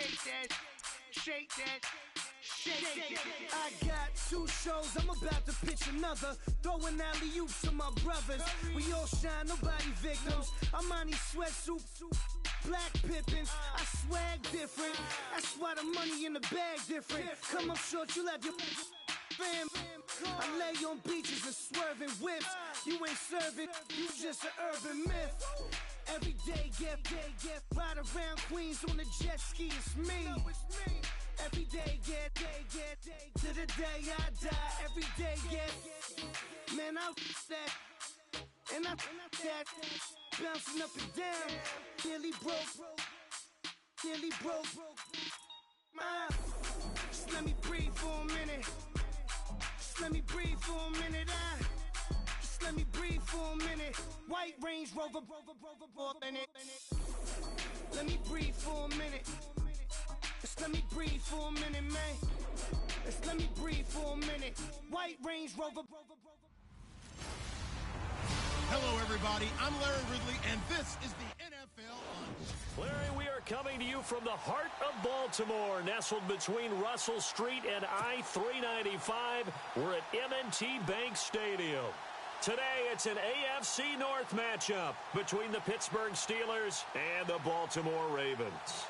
shake that. I got 2 shows, I'm about to pitch another. Throwing alley-oops to my brothers. We all shine, nobody victims. I'm on these sweatsuits, black pippins. I swag different. That's why the money in the bag different. Come up short, you left your fam. I lay on beaches and swerving whips. You ain't serving, you just an urban myth. Every day, get ride around Queens on the jet ski, it's me. Every day, get to the day I die. Every day, get man, I that and I that bouncing up and down. Nearly broke. Just let me breathe for a minute. Just let me breathe for a minute. Just let me breathe for a minute. White Range Rover, in it. Let me breathe for a minute. Just let me breathe for a minute, man. Just let me breathe for a minute. White Range Rover. Hello, everybody. I'm Larry Ridley, and this is the NFL Lunch. Larry, we are coming to you from the heart of Baltimore, nestled between Russell Street and I-395. We're at M&T Bank Stadium. Today, it's an AFC North matchup between the Pittsburgh Steelers and the Baltimore Ravens.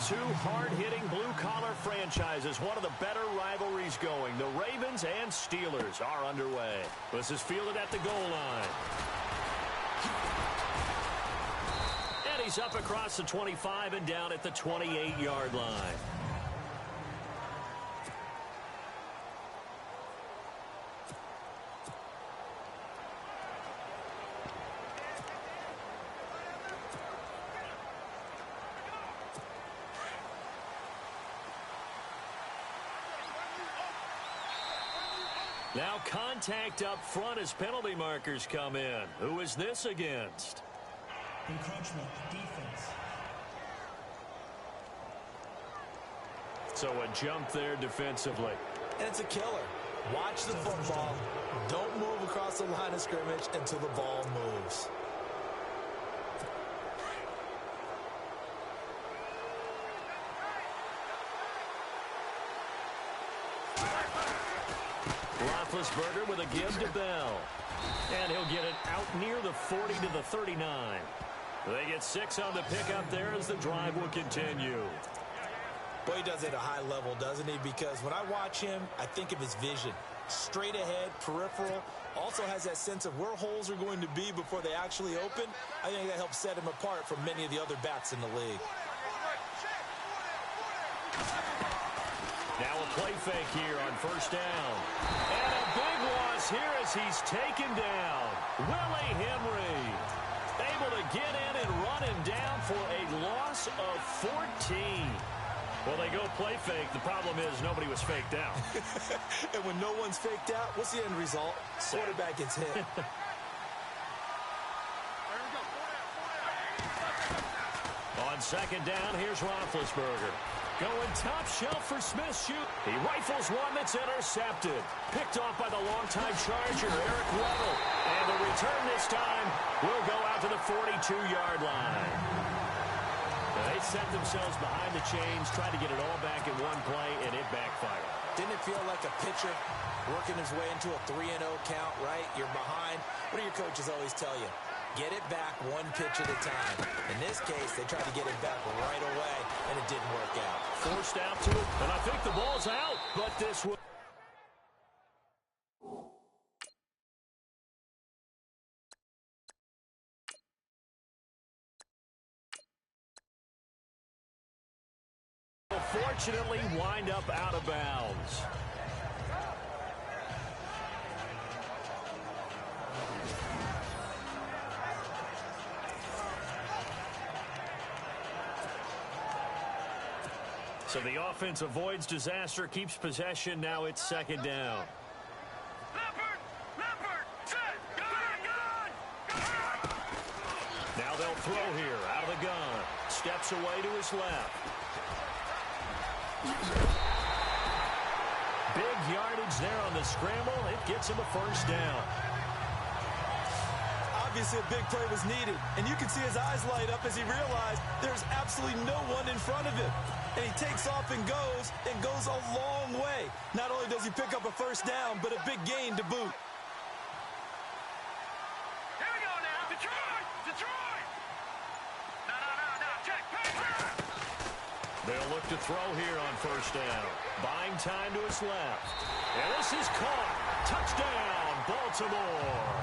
Two hard-hitting blue-collar franchises, one of the better rivalries going. The Ravens and Steelers are underway. This is fielded at the goal line. And he's up across the 25 and down at the 28-yard line. Now contact up front as penalty markers come in. Who is this against? Encroachment, defense. So a jump there defensively. And it's a killer. Watch the football. Don't move across the line of scrimmage until the ball moves. Roethlisberger with a give to Bell. And he'll get it out near the 40 to the 39. They get 6 on the pickup there as the drive will continue. Boy, he does it at a high level, doesn't he? Because when I watch him, I think of his vision. Straight ahead, peripheral. Also has that sense of where holes are going to be before they actually open. I think that helps set him apart from many of the other backs in the league. Now a play fake here on first down. And a big loss here as he's taken down. Willie Henry able to get in and run him down for a loss of 14. Well, they go play fake. The problem is nobody was faked out. And when no one's faked out, what's the end result? Quarterback gets hit. On second down, here's Roethlisberger. Going top shelf for Smith. Shoot. He rifles one that's intercepted. Picked off by the longtime Charger, Eric Weddle. And the return this time will go out to the 42-yard line. They set themselves behind the chains, tried to get it all back in one play, and it backfired. Didn't it feel like a pitcher working his way into a 3-0 count, right? You're behind. What do your coaches always tell you? Get it back one pitch at a time. In this case, they tried to get it back right away, and it didn't work out. Forced out to it, and I think the ball's out, but this will... Fortunately, wind up out of bounds. So the offense avoids disaster, keeps possession. Now it's second down. Now they'll throw here out of the gun. Steps away to his left. Big yardage there on the scramble. It gets him a first down. I'll Obviously, a big play was needed, and you can see his eyes light up as he realized there's absolutely no one in front of him. And he takes off and goes a long way. Not only does he pick up a first down, but a big gain to boot. Here we go now. Detroit! Detroit! No, check. They'll look to throw here on first down. Buying time to his left. And this is caught. Touchdown, Baltimore.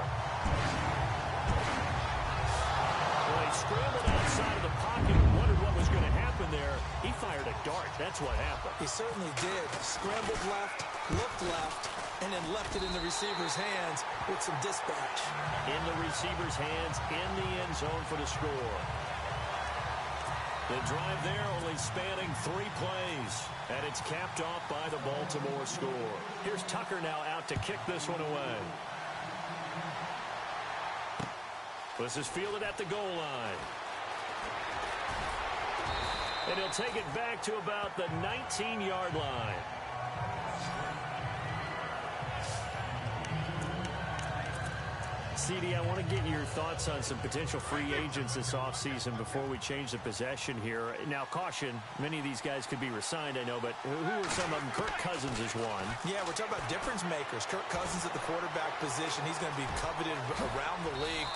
Well, he scrambled outside of the pocket and wondered what was going to happen there. He fired a dart. That's what happened. He certainly did. Scrambled left, looked left, and then left it in the receiver's hands with some dispatch. In the receiver's hands, in the end zone for the score. The drive there only spanning 3 plays, and it's capped off by the Baltimore score. Here's Tucker now out to kick this one away. This is fielded at the goal line. And he'll take it back to about the 19-yard line. CD, I want to get your thoughts on some potential free agents this offseason before we change the possession here. Now, caution, many of these guys could be re-signed, I know, but who are some of them? Kirk Cousins is one. Yeah, we're talking about difference makers. Kirk Cousins at the quarterback position. He's going to be coveted around the league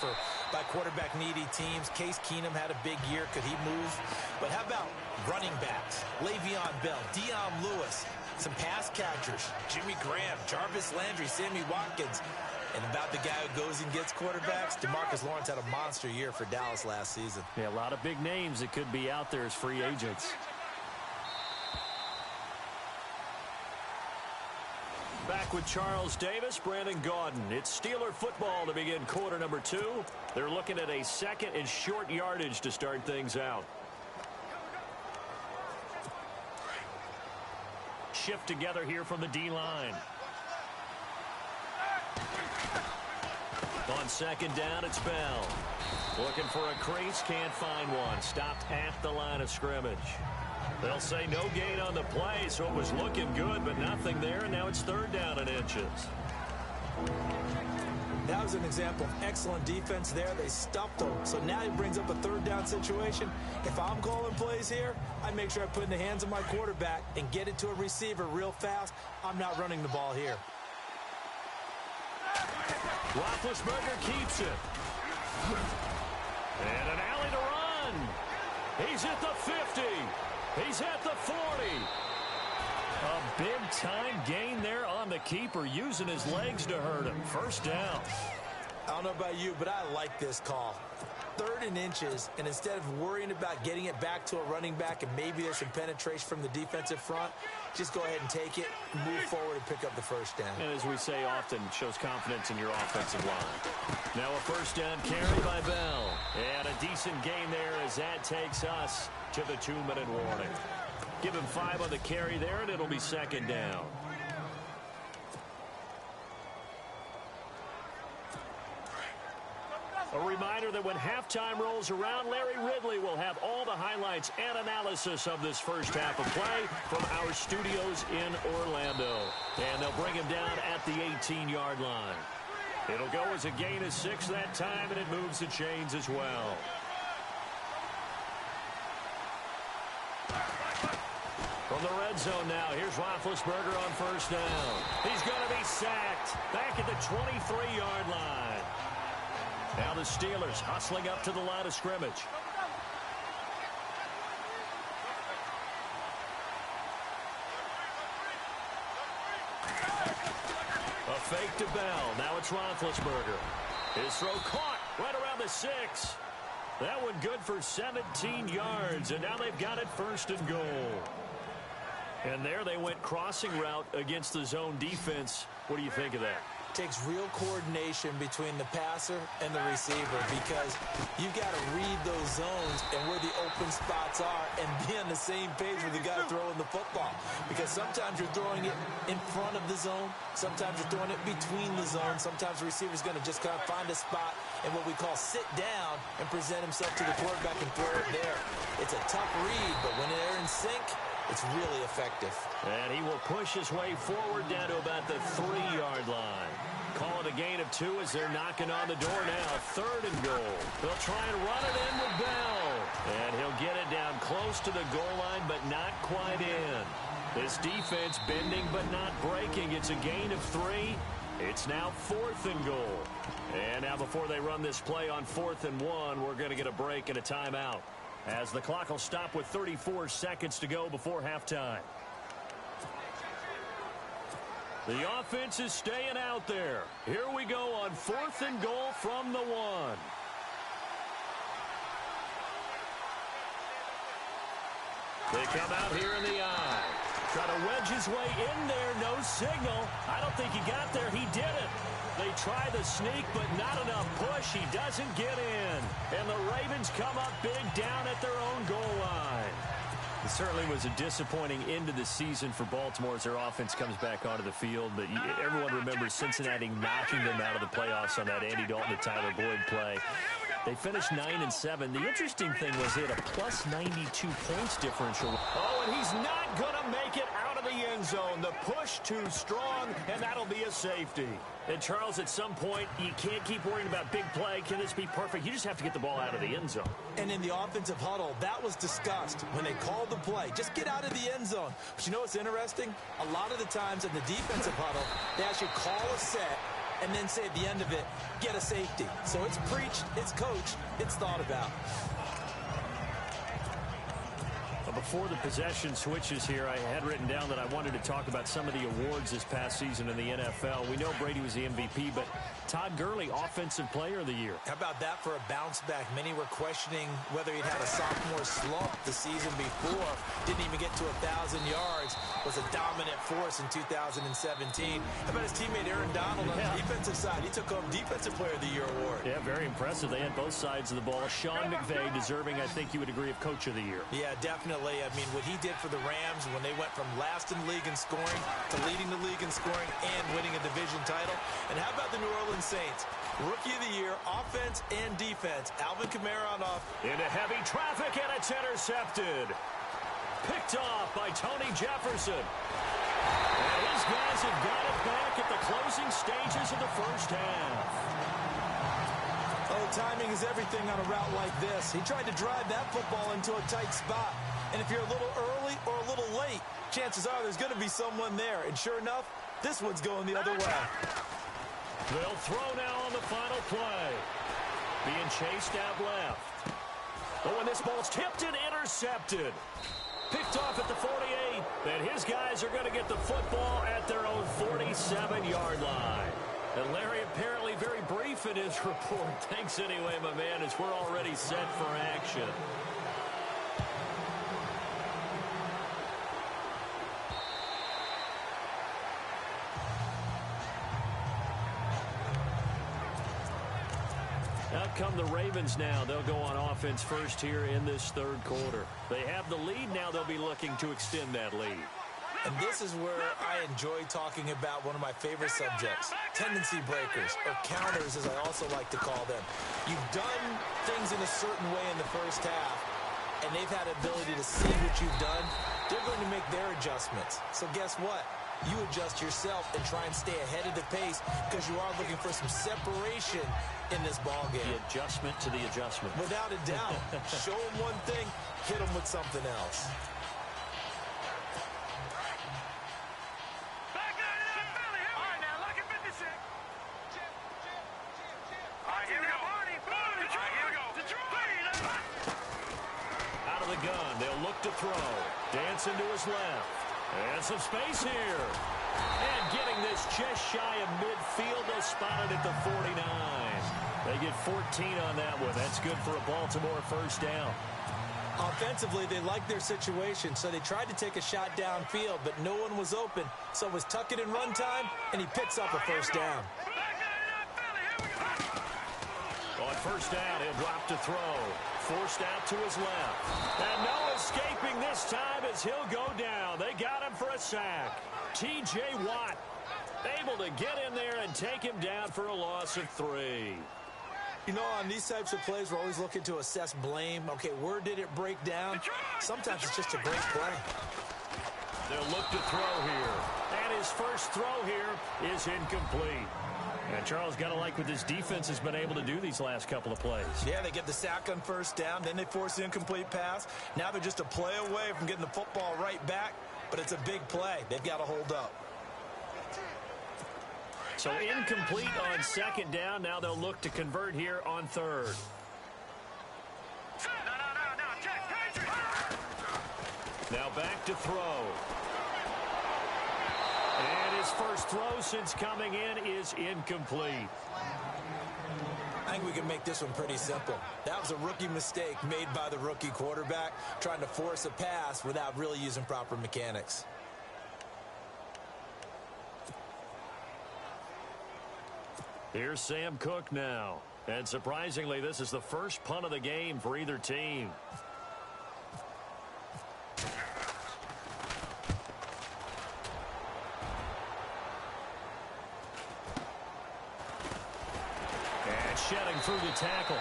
by quarterback-needy teams. Case Keenum had a big year. Could he move? But how about running backs? Le'Veon Bell, Dion Lewis, some pass catchers, Jimmy Graham, Jarvis Landry, Sammy Watkins. And about the guy who goes and gets quarterbacks, DeMarcus Lawrence had a monster year for Dallas last season. Yeah, a lot of big names that could be out there as free agents. Back with Charles Davis, Brandon Gaudin. It's Steeler football to begin quarter number 2. They're looking at a second and short yardage to start things out. Shift together here from the D-line. On second down, it's Bell. Looking for a crease, can't find one. Stopped at the line of scrimmage. They'll say no gain on the play, so it was looking good, but nothing there, and now it's third down and inches. That was an example of excellent defense there. They stuffed him, so now he brings up a third down situation. If I'm calling plays here, I make sure I put it in the hands of my quarterback and get it to a receiver real fast. I'm not running the ball here. Roethlisberger keeps it. And an alley to run. He's at the 50. He's at the 40. A big-time gain there on the keeper, using his legs to hurt him. First down. I don't know about you, but I like this call. 3rd and inches, and instead of worrying about getting it back to a running back and maybe there's some penetration from the defensive front, just go ahead and take it, move forward, and pick up the first down. And as we say often, shows confidence in your offensive line. Now a first down carry by Bell. And a decent gain there as that takes us to the 2-minute warning. Give him 5 on the carry there, and it'll be second down. A reminder that when halftime rolls around, Larry Ridley will have all the highlights and analysis of this first half of play from our studios in Orlando. And they'll bring him down at the 18-yard line. It'll go as a gain of 6 that time, and it moves the chains as well. From the red zone now, here's Roethlisberger on first down. He's going to be sacked back at the 23-yard line. Now the Steelers hustling up to the line of scrimmage. A fake to Bell. Now it's Roethlisberger. His throw caught right around the 6. That one good for 17 yards, and now they've got it first and goal. And there they went crossing route against the zone defense. What do you think of that? Takes real coordination between the passer and the receiver because you've got to read those zones and where the open spots are and be on the same page with the guy throwing the football. Because sometimes you're throwing it in front of the zone. Sometimes you're throwing it between the zones. Sometimes the receiver's going to just kind of find a spot and what we call sit down and present himself to the quarterback and throw it there. It's a tough read, but when they're in sync, it's really effective. And he will push his way forward down to about the 3-yard line. call it a gain of 2 as they're knocking on the door now. 3rd and goal. They'll try and run it in with Bell. And he'll get it down close to the goal line, but not quite in. This defense bending but not breaking. It's a gain of 3. It's now 4th and goal. And now before they run this play on 4th and 1, we're going to get a break and a timeout, as the clock will stop with 34 seconds to go before halftime. The offense is staying out there. Here we go on 4th and goal from the 1. They come out here in the eye. Try to wedge his way in there. No signal. I don't think he got there. He didn't. They try the sneak, but not enough push. He doesn't get in. And the Ravens come up big down at their own goal line. It certainly was a disappointing end to the season for Baltimore as their offense comes back onto the field. But everyone remembers Cincinnati knocking them out of the playoffs on that Andy Dalton to Tyler Boyd play. They finished 9-7. The interesting thing was they had a plus 92 points differential. Oh, and he's not going to make it out of the end zone. The push too strong, and that'll be a safety. And, Charles, at some point, you can't keep worrying about big play. Can this be perfect? You just have to get the ball out of the end zone. And in the offensive huddle, that was discussed when they called the play. Just get out of the end zone. But you know what's interesting? A lot of the times in the defensive huddle, they actually call a set and then say at the end of it, get a safety. So it's preached, it's coached, it's thought about. Before the possession switches here, I had written down that I wanted to talk about some of the awards this past season in the NFL. We know Brady was the MVP, but Todd Gurley, Offensive Player of the Year. How about that for a bounce back? Many were questioning whether he'd had a sophomore slump the season before. Didn't even get to 1,000 yards. Was a dominant force in 2017. How about his teammate Aaron Donald on the defensive side? He took home Defensive Player of the Year award. Yeah, very impressive. They had both sides of the ball. Sean McVay deserving, I think you would agree, of Coach of the Year. Yeah, definitely. I mean, what he did for the Rams when they went from last in the league in scoring to leading the league in scoring and winning a division title. And how about the New Orleans Saints? Rookie of the Year, offense and defense. Alvin Kamara on off. Into heavy traffic, and it's intercepted. Picked off by Tony Jefferson. And his guys have got it back at the closing stages of the first half. Oh, timing is everything on a route like this. He tried to drive that football into a tight spot. And if you're a little early or a little late, chances are there's going to be someone there. And sure enough, this one's going the other way. They'll throw now on the final play. Being chased out left. Oh, and this ball's tipped and intercepted. Picked off at the 48. And his guys are going to get the football at their own 47-yard line. And Larry apparently very brief in his report. Thanks anyway, my man, as we're already set for action. Out come the Ravens now. They'll go on offense first here in this third quarter. They have the lead now. They'll be looking to extend that lead. And this is where I enjoy talking about one of my favorite subjects, tendency breakers, or counters as I also like to call them. You've done things in a certain way in the first half, and they've had the ability to see what you've done. They're going to make their adjustments. So guess what? You adjust yourself and try and stay ahead of the pace because you are looking for some separation in this ball game. The adjustment to the adjustment. Without a doubt. Show them one thing, hit them with something else. To throw. Dancing to his left. And some space here. And getting this just shy of midfield. They'll spot it at the 49. They get 14 on that one. That's good for a Baltimore first down. Offensively, they like their situation, so they tried to take a shot downfield, but no one was open. So it was tuck it and run time, and he picks up a first down. On first down, he'll drop to throw. Forced out to his left. And no escaping this time as he'll go down. They got him for a sack. T.J. Watt able to get in there and take him down for a loss of 3. You know, on these types of plays, we're always looking to assess blame. Okay, where did it break down? Sometimes it's just a great play. They'll look to throw here. And his first throw here is incomplete. And Charles, got to like what this defense has been able to do these last couple of plays. Yeah, they get the sack on first down, then they force the incomplete pass. Now they're just a play away from getting the football right back, but it's a big play. They've got to hold up. So incomplete on second down. Now they'll look to convert here on third. Now back to throw. And his first throw since coming in is incomplete. I think we can make this one pretty simple. That was a rookie mistake made by the rookie quarterback, trying to force a pass without really using proper mechanics. Here's Sam Cook now. And surprisingly, this is the first punt of the game for either team. And shedding through the tackle.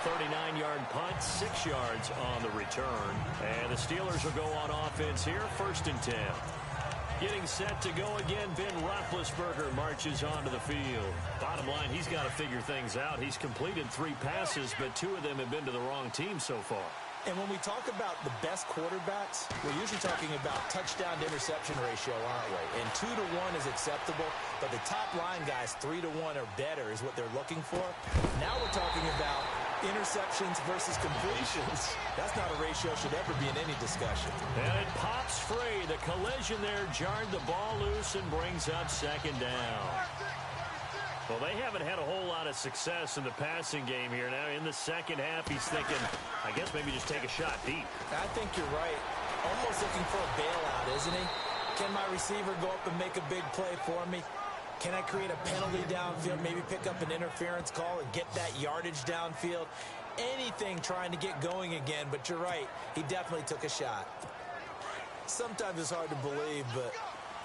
39-yard punt, 6 yards on the return. And the Steelers will go on offense here, 1st and 10. Getting set to go again, Ben Roethlisberger marches onto the field. Bottom line, he's got to figure things out. He's completed 3 passes, but 2 of them have been to the wrong team so far. And when we talk about the best quarterbacks, we're usually talking about touchdown to interception ratio, aren't we? And 2 to 1 is acceptable, but the top line guys, 3 to 1 or better is what they're looking for. Now we're talking about interceptions versus completions. That's not a ratio should ever be in any discussion. And it pops free. The collision there jarred the ball loose and brings up 2nd down. Well, they haven't had a whole lot of success in the passing game here. Now in the second half, he's thinking, I guess maybe just take a shot deep. I think you're right. Almost looking for a bailout, isn't he? Can my receiver go up and make a big play for me? Can I create a penalty downfield, maybe pick up an interference call and get that yardage downfield? Anything trying to get going again, but you're right. He definitely took a shot. Sometimes it's hard to believe, but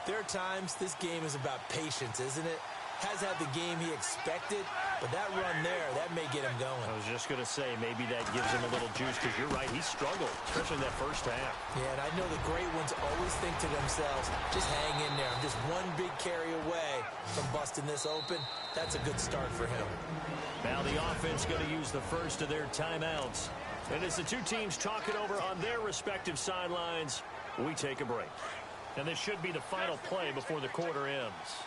there are times this game is about patience, isn't it? Has had the game he expected, but that run there, that may get him going. I was just going to say, maybe that gives him a little juice, because you're right, he struggled, especially in that first half. Yeah, and I know the great ones always think to themselves, just hang in there. I'm just one big carry away from busting this open. That's a good start for him. Now the offense going to use the first of their timeouts. And as the two teams talk it over on their respective sidelines, we take a break. And this should be the final play before the quarter ends.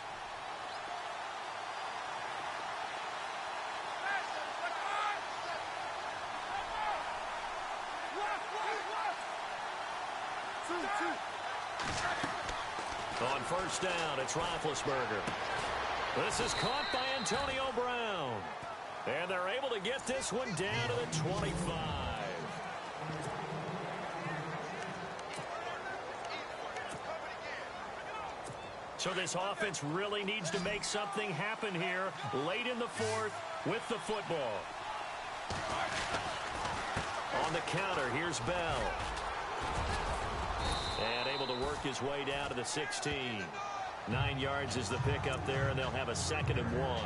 On first down, it's Roethlisberger. This is caught by Antonio Brown. And they're able to get this one down to the 25. So this offense really needs to make something happen here late in the 4th with the football. On the counter, here's Bell. And able to work his way down to the 16. 9 yards is the pickup there, and they'll have a 2nd and 1.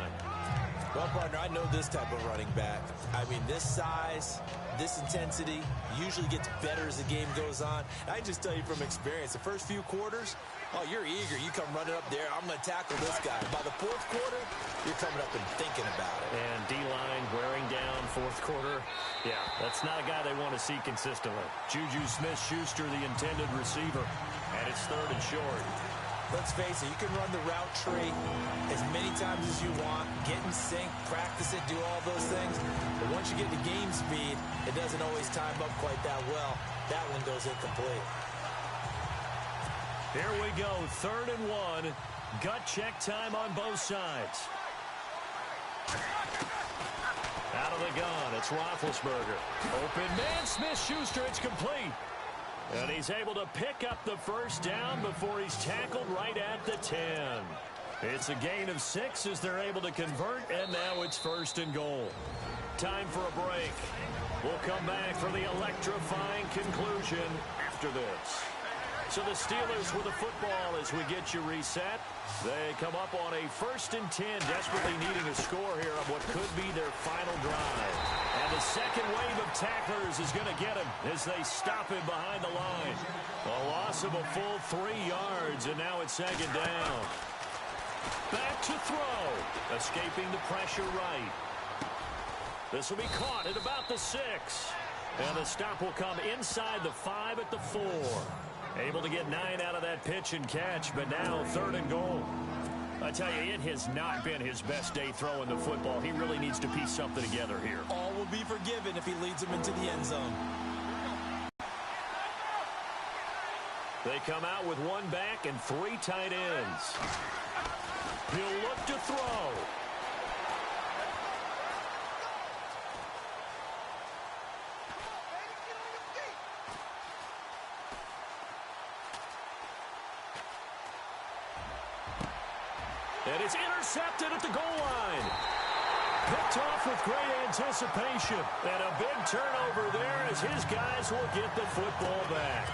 Well, partner, I know this type of running back. I mean, this size, this intensity usually gets better as the game goes on. I just tell you from experience, the first few quarters, oh, you're eager. You come running up there. I'm going to tackle this guy. By the 4th quarter, you're coming up and thinking about it. And D-line wearing down 4th quarter. Yeah, that's not a guy they want to see consistently. Juju Smith-Schuster, the intended receiver. And it's 3rd and short. Let's face it, you can run the route tree as many times as you want, get in sync, practice it, do all those things. But once you get to game speed, it doesn't always time up quite that well. That one goes incomplete. Here we go, 3rd and 1. Gut check time on both sides. Out of the gun, it's Roethlisberger. Open man, Smith-Schuster, it's complete. And he's able to pick up the first down before he's tackled right at the 10. It's a gain of 6 as they're able to convert, and now it's 1st and goal. Time for a break. We'll come back for the electrifying conclusion after this. So the Steelers with the football as we get you reset. They come up on a 1st and 10, desperately needing a score here on what could be their final drive. And the second wave of tacklers is going to get him as they stop him behind the line. A loss of a full 3 yards, and now it's 2nd down. Back to throw. Escaping the pressure right. This will be caught at about the 6. And the stop will come inside the 5 at the 4. Able to get 9 out of that pitch and catch, but now 3rd and goal. I tell you, it has not been his best day throwing the football. He really needs to piece something together here. All will be forgiven if he leads them into the end zone. They come out with 1 back and 3 tight ends. He'll look to throw. And it's intercepted at the goal line. Picked off with great anticipation. And a big turnover there as his guys will get the football back.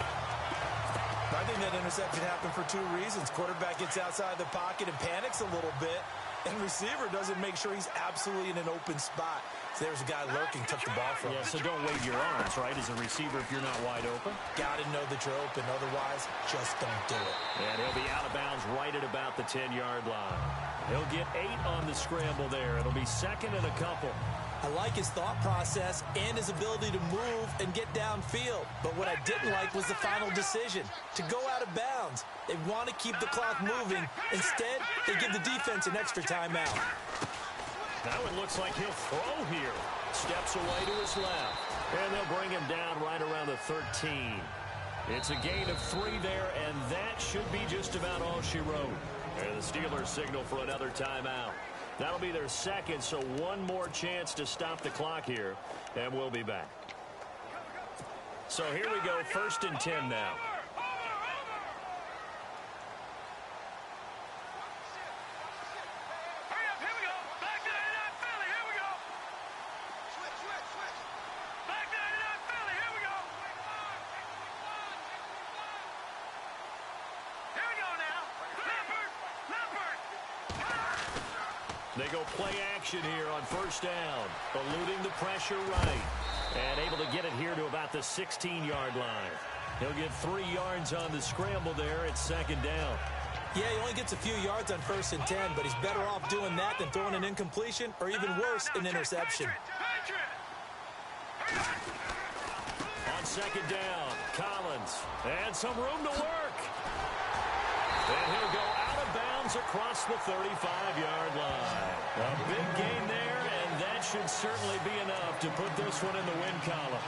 I think that interception happened for 2 reasons. Quarterback gets outside the pocket and panics a little bit. And receiver doesn't make sure he's absolutely in an open spot. So there's a guy lurking, took the ball from him. Yeah, so don't wave your arms, right, as a receiver if you're not wide open. Got to know that you're open. Otherwise, just don't do it. And he'll be out of bounds right at about the 10-yard line. He'll get 8 on the scramble there. It'll be 2nd and a couple. I like his thought process and his ability to move and get downfield. But what I didn't like was the final decision, to go out of bounds. They want to keep the clock moving. Instead, they give the defense an extra timeout. Now it looks like he'll throw here. Steps away to his left. And they'll bring him down right around the 13. It's a gain of 3 there, and that should be just about all she wrote. And the Steelers signal for another timeout. That'll be their 2nd, so 1 more chance to stop the clock here, and we'll be back. So here we go, 1st and 10 now. They go play action here on 1st down, eluding the pressure right, and able to get it here to about the 16-yard line. He'll get 3 yards on the scramble there at 2nd down. Yeah, he only gets a few yards on 1st and 10, but he's better off doing that than throwing an incompletion or even worse, an interception. On 2nd down, Collins, and some room to work. And he'll go out of bounds across the 35-yard line. A big gain there, and that should certainly be enough to put this one in the win column.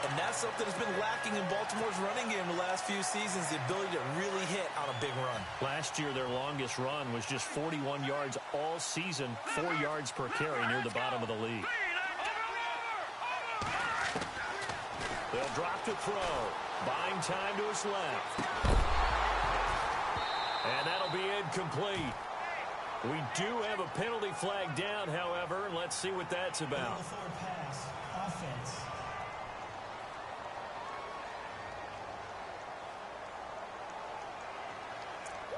And that's something that's been lacking in Baltimore's running game the last few seasons, the ability to really hit on a big run. Last year, their longest run was just 41 yards all season, 4 yards per carry near the bottom of the league. They'll drop to throw, buying time to his left. And that'll be incomplete. We do have a penalty flag down, however. Let's see what that's about. Pass. Offense.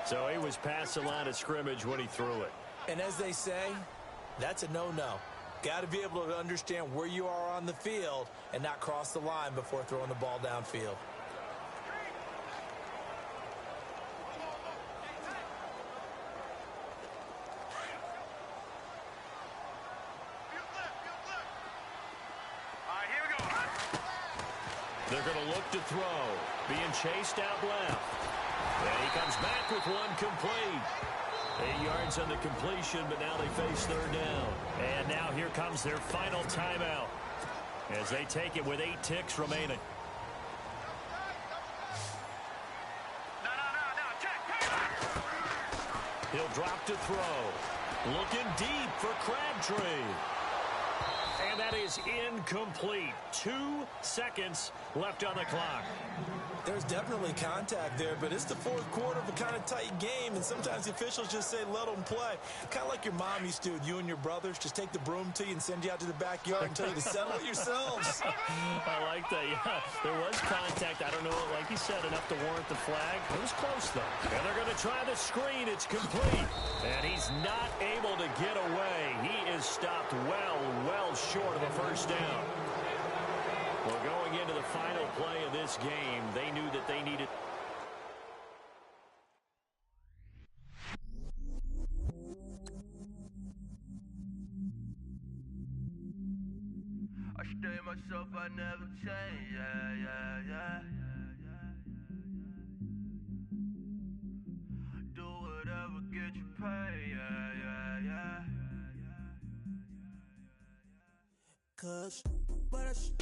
So he was past the line of scrimmage when he threw it. And as they say, that's a no-no. Got to be able to understand where you are on the field and not cross the line before throwing the ball downfield. They're going to look to throw. Being chased out left. And he comes back with 1 complete. 8 yards on the completion, but now they face 3rd down. And now here comes their final timeout as they take it with 8 ticks remaining. He'll drop to throw. Looking deep for Crabtree. And that is incomplete. 2 seconds left on the clock. There's definitely contact there, but it's the 4th quarter of a kind of tight game, and sometimes the officials just say, let them play. Kind of like your mom used to with you and your brothers. Just take the broom to you and send you out to the backyard and tell you to settle it yourselves. I like that, yeah. There was contact. I don't know, like you said, enough to warrant the flag. It was close, though. And they're going to try the screen. It's complete. And he's not able to get away. He is stopped well short of a 1st down. Well, going into the final play of this game, they knew that they needed I stay myself, I never change, yeah. Do whatever, get you paid, yeah. 'Cause, but I